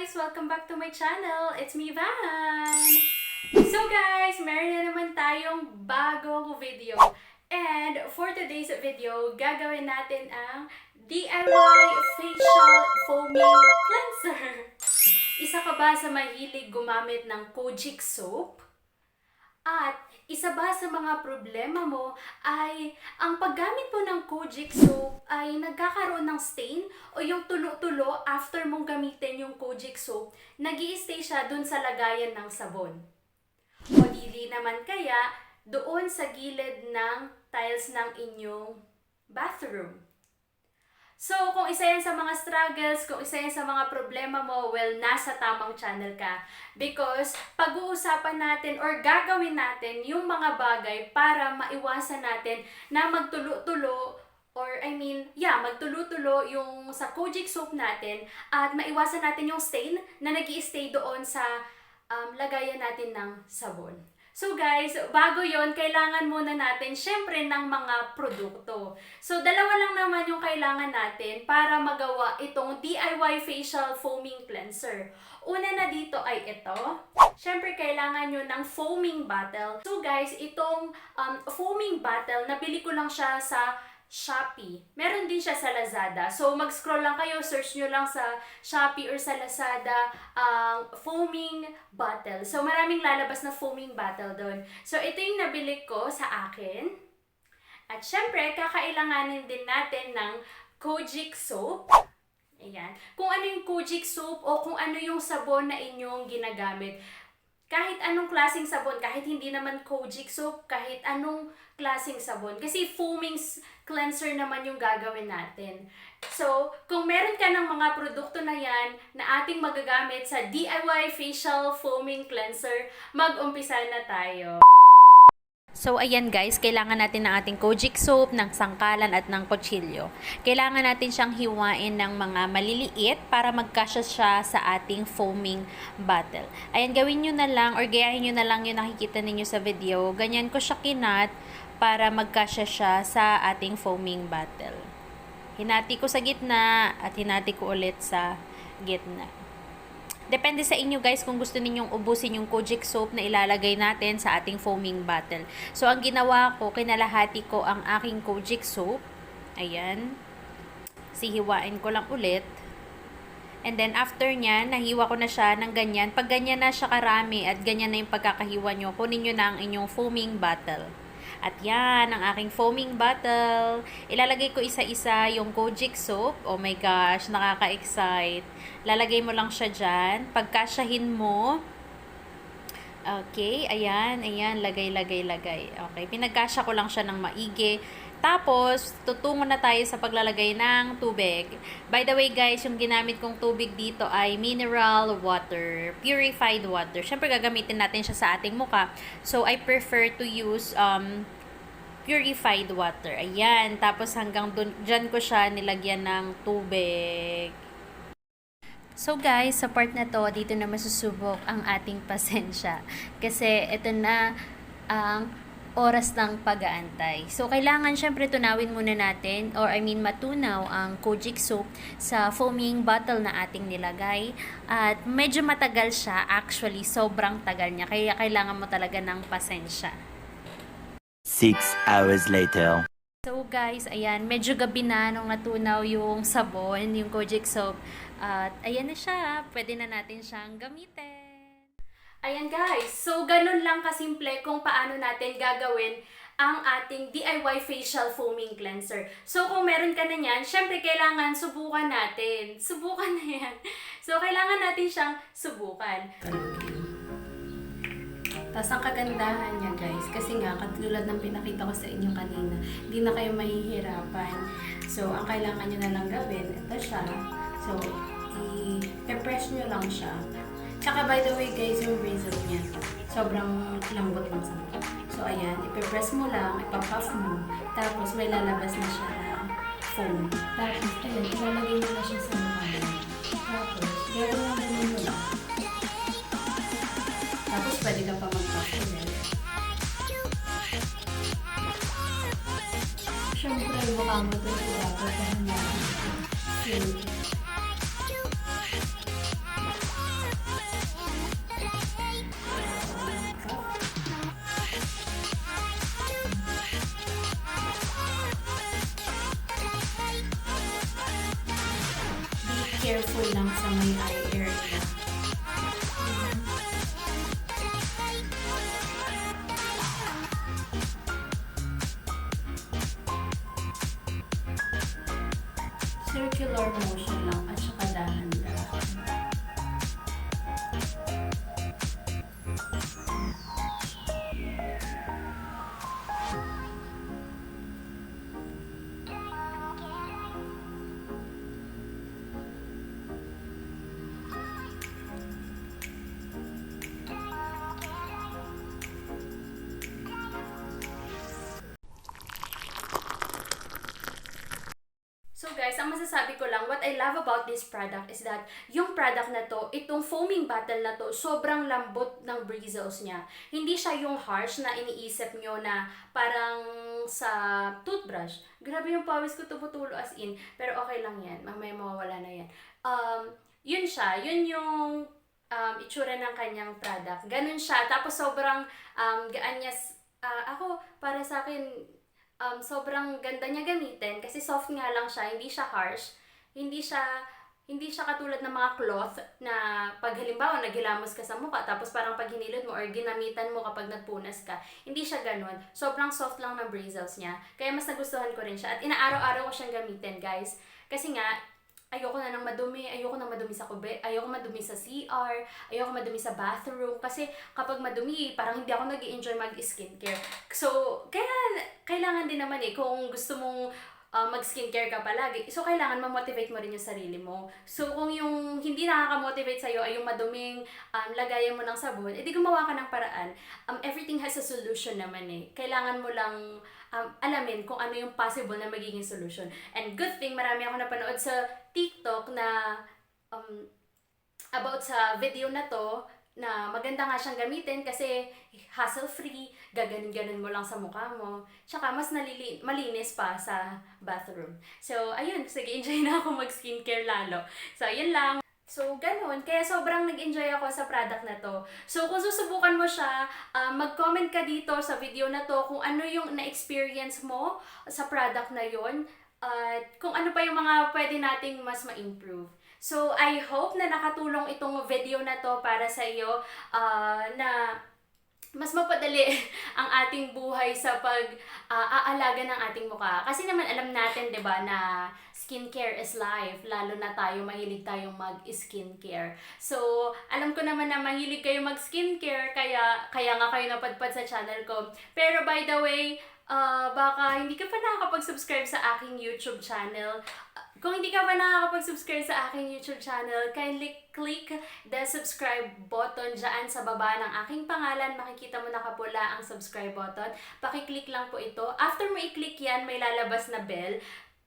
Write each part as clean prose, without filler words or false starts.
guys! Welcome back to my channel. It's me, Van! So guys, meron na naman tayong bagong video. And for today's video, gagawin natin ang DIY Facial Foaming Cleanser. Isa ka ba sa mahilig gumamit ng Kojic soap? At isa ba sa mga problema mo ay ang paggamit mo ng Kojic soap ay nagkakaroon ng stain o yung tulo-tulo after mong gamitin yung Kojic soap, nag-i-stay siya dun sa lagayan ng sabon? O dili naman kaya doon sa gilid ng tiles ng inyong bathroom? So, kung isa yan sa mga struggles, kung isa yan sa mga problema mo, well, nasa tamang channel ka. Because pag-uusapan natin or gagawin natin yung mga bagay para maiwasan natin na magtulo-tulo magtulo-tulo yung sa Kojic soap natin at maiwasan natin yung stain na nag-i-stay doon sa lagayan natin ng sabon. So guys, bago yon, kailangan muna natin syempre ng mga produkto. So dalawa lang naman yung kailangan natin para magawa itong DIY Facial Foaming Cleanser. Una na dito ay ito. Syempre kailangan nyo ng foaming bottle. So guys, itong foaming bottle, nabili ko lang siya sa Shopee. Meron din siya sa Lazada. So, mag-scroll lang kayo, search nyo lang sa Shopee or sa Lazada ang foaming bottle. So, maraming lalabas na foaming bottle doon. So, ito yung nabili ko sa akin. At syempre, kakailanganin din natin ng Kojic soap. Ayan. Kung ano yung Kojic soap o kung ano yung sabon na inyong ginagamit. Kahit anong klaseng sabon, kahit hindi naman Kojic soap, kahit anong klaseng sabon. Kasi foaming cleanser naman yung gagawin natin. So, kung meron ka ng mga produkto na yan na ating magagamit sa DIY Facial Foaming Cleanser, mag-umpisa na tayo. So, ayan guys, kailangan natin ng ating Kojic soap, ng sangkalan at ng kutsilyo. Kailangan natin siyang hiwain ng mga maliliit para magkasya siya sa ating foaming bottle. Ayan, gawin nyo na lang or gayahin nyo na lang yung nakikita ninyo sa video. Ganyan ko siya kinat para magkasya siya sa ating foaming bottle. Hinati ko sa gitna at hinati ko ulit sa gitna. Depende sa inyo guys kung gusto ninyong ubusin yung Kojic soap na ilalagay natin sa ating foaming bottle. So, ang ginawa ko, kinalahati ko ang aking Kojic soap. Ayan. Sihiwain ko lang ulit. And then, after nyan, nahiwa ko na siya ng ganyan. Pag ganyan na siya karami at ganyan na yung pagkakahiwa nyo, kunin nyo na ang inyong foaming bottle. At yan, ang aking foaming bottle. Ilalagay ko isa-isa yung Kojic soap. Oh my gosh, nakaka-excite. Lalagay mo lang siya dyan. Pagkasyahin mo. Okay, ayan, lagay. Okay, pinagkasya ko lang siya ng maigi. Tapos, tutungo na tayo sa paglalagay ng tubig. By the way guys, yung ginamit kong tubig dito ay mineral water, purified water. Siyempre gagamitin natin siya sa ating mukha. So, I prefer to use purified water. Ayan, tapos hanggang dyan ko siya nilagyan ng tubig. So guys, sa part na to, dito na masusubok ang ating pasensya. Kasi ito na ang oras ng pag-aantay. So, kailangan syempre tunawin muna natin matunaw ang Kojic soap sa foaming bottle na ating nilagay. At medyo matagal siya. Actually, sobrang tagal niya. Kaya kailangan mo talaga ng pasensya. 6 hours later. So guys, ayan, medyo gabi na nung natunaw yung sabon, yung Kojic soap. At ayan na siya. Pwede na natin siyang gamitin. Ayan guys, so ganun lang kasimple kung paano natin gagawin ang ating DIY Facial Foaming Cleanser. So kung meron ka na yan, syempre kailangan subukan natin. Subukan na yan. So kailangan natin siyang subukan. Tapos ang kagandahan niya guys, kasi nga katulad ng pinakita ko sa inyo kanina, hindi na kayo mahihirapan. So ang kailangan nyo na lang gawin, ito siya. So i-press nyo lang siya. Tsaka by the way guys, yung razor niya, sobrang lambot lang sa mukha. So ayan, ipipress mo lang, ipapuff mo, tapos may lalabas na siya na foam. Tapos ayan, ilalagay mo na siya sa mukha mo. Tapos, gagawin mo lang. Tapos pwede ka pa mag-puff ulit. Siyempre, mukha mo ito dapat dahil na silky. careful lang sa may eye area. Circular motion lang at saka dahan-dahan. So guys, ang masasabi ko lang, what I love about this product is that yung product na to, itong foaming bottle na to, sobrang lambot ng bristles niya. Hindi siya yung harsh na iniisip nyo na parang sa toothbrush. Grabe yung pawis ko tumutulo as in. Pero okay lang yan. Mamaya mawawala na yan. Yun siya. Yun yung itsura ng kanyang product. Ganun siya. Tapos sobrang gaan niya. Ako, para sa akin, sobrang ganda niya gamitin kasi soft nga lang siya, hindi siya harsh, hindi siya katulad ng mga cloth na pag halimbawa naghilamos ka sa mukha tapos parang pag hinilod mo or ginamitan mo kapag nagpunas ka, hindi siya ganun. Sobrang soft lang ng bristles niya. Kaya mas nagustuhan ko rin siya at inaaraw-araw ko siyang gamitin, guys. Kasi nga ayoko na ng madumi, ayoko na madumi sa kube, ayoko madumi sa CR, ayoko madumi sa bathroom. Kasi kapag madumi, parang hindi ako nag-i-enjoy mag-skincare. So, kaya kailangan din naman kung gusto mong mag-skincare ka palagi, so kailangan ma-motivate mo rin yung sarili mo. So, kung yung hindi nakaka-motivate sa'yo ay yung maduming lagayan mo ng sabon, edi gumawa ka ng paraan. Everything has a solution naman Kailangan mo lang alamin kung ano yung possible na magiging solution. And good thing, marami ako napanood sa TikTok na about sa video na to, na maganda nga siyang gamitin kasi hassle-free, gaganon-ganon mo lang sa mukha mo. Tsaka mas malinis pa sa bathroom. So, ayun, sige, enjoy na ako mag-skincare lalo. So, yun lang. So, ganun. Kaya sobrang nag-enjoy ako sa product na to. So, kung susubukan mo siya, mag-comment ka dito sa video na to kung ano yung na-experience mo sa product na yon at kung ano pa yung mga pwede nating mas ma-improve. So, I hope na nakatulong itong video na to para sa iyo na mas mapadali ang ating buhay sa pag-aalaga ng ating mukha. Kasi naman alam natin, 'di ba, na skincare is life, lalo na tayo mahilig tayong mag-skincare. So, alam ko naman na mahilig kayo mag-skincare, kaya nga kayo napadpad sa channel ko. Pero by the way, baka hindi ka pa nakakapag-subscribe sa aking YouTube channel. Kung hindi ka pa nakakapag-subscribe sa aking YouTube channel, kindly click the subscribe button dyan sa baba ng aking pangalan. Makikita mo nakapula ang subscribe button. Pakiclick lang po ito. After mo i-click yan, may lalabas na bell.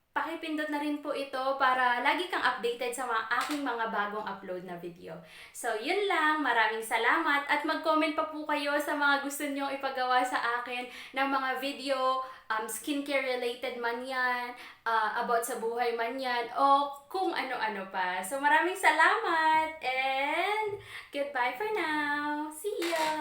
Pakipindot na rin po ito para lagi kang updated sa aking mga bagong upload na video. So, yun lang. Maraming salamat. At mag-comment pa po kayo sa mga gusto nyo ipagawa sa akin ng mga video, skincare related man yan, about sa buhay man yan, o kung ano-ano pa. So, maraming salamat and goodbye for now. See ya!